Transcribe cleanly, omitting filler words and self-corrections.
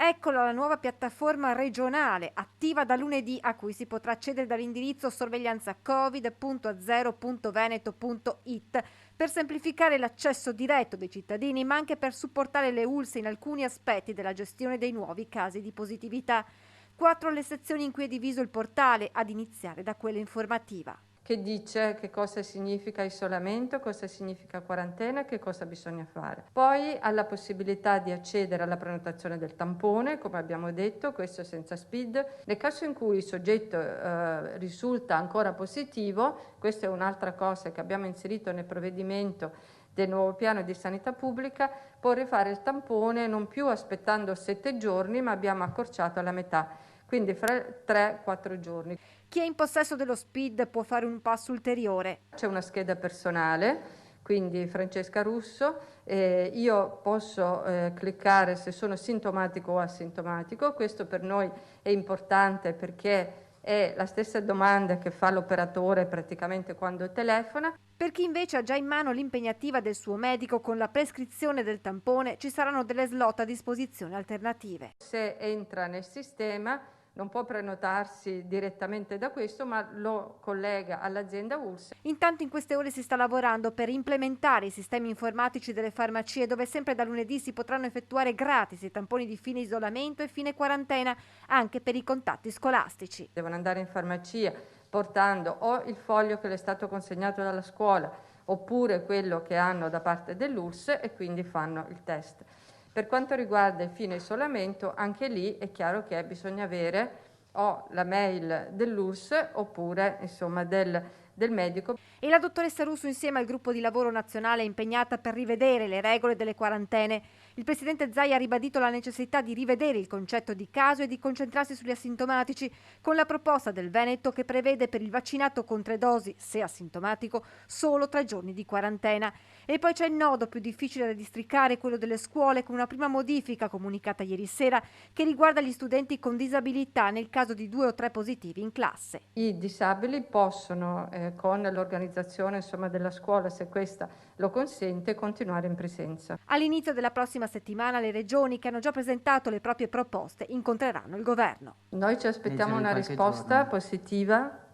Eccola la nuova piattaforma regionale, attiva da lunedì, a cui si potrà accedere dall'indirizzo sorveglianzacovid.0.veneto.it per semplificare l'accesso diretto dei cittadini, ma anche per supportare le ULSS in alcuni aspetti della gestione dei nuovi casi di positività. 4 le sezioni in cui è diviso il portale, ad iniziare da quella informativa. Che dice che cosa significa isolamento, cosa significa quarantena e che cosa bisogna fare. Poi ha la possibilità di accedere alla prenotazione del tampone, come abbiamo detto, questo senza SPID. Nel caso in cui il soggetto risulta ancora positivo, questa è un'altra cosa che abbiamo inserito nel provvedimento del nuovo piano di sanità pubblica, può rifare il tampone non più aspettando 7 giorni, ma abbiamo accorciato alla metà, quindi fra 3-4 giorni. Chi è in possesso dello SPID può fare un passo ulteriore. C'è una scheda personale, quindi Francesca Russo, io posso cliccare se sono sintomatico o asintomatico. Questo per noi è importante perché è la stessa domanda che fa l'operatore praticamente quando telefona. Per chi invece ha già in mano l'impegnativa del suo medico con la prescrizione del tampone, ci saranno delle slot a disposizione alternative. Se entra nel sistema non può prenotarsi direttamente da questo, ma lo collega all'azienda ULSS. Intanto in queste ore si sta lavorando per implementare i sistemi informatici delle farmacie, dove sempre da lunedì si potranno effettuare gratis i tamponi di fine isolamento e fine quarantena, anche per i contatti scolastici. Devono andare in farmacia portando o il foglio che le è stato consegnato dalla scuola oppure quello che hanno da parte dell'ULSS e quindi fanno il test. Per quanto riguarda il fine isolamento, anche lì è chiaro che bisogna avere o la mail dell'ULSS oppure insomma del medico. E la dottoressa Russo insieme al gruppo di lavoro nazionale è impegnata per rivedere le regole delle quarantene. Il presidente Zaia ha ribadito la necessità di rivedere il concetto di caso e di concentrarsi sugli asintomatici, con la proposta del Veneto che prevede per il vaccinato con 3 dosi, se asintomatico, solo 3 giorni di quarantena. E poi c'è il nodo più difficile da districare, quello delle scuole, con una prima modifica comunicata ieri sera che riguarda gli studenti con disabilità nel caso di 2 o 3 positivi in classe. I disabili possono, con l'organizzazione della scuola, se questa lo consente, continuare in presenza. All'inizio della prossima settimana le regioni che hanno già presentato le proprie proposte incontreranno il governo. Noi ci aspettiamo una risposta positiva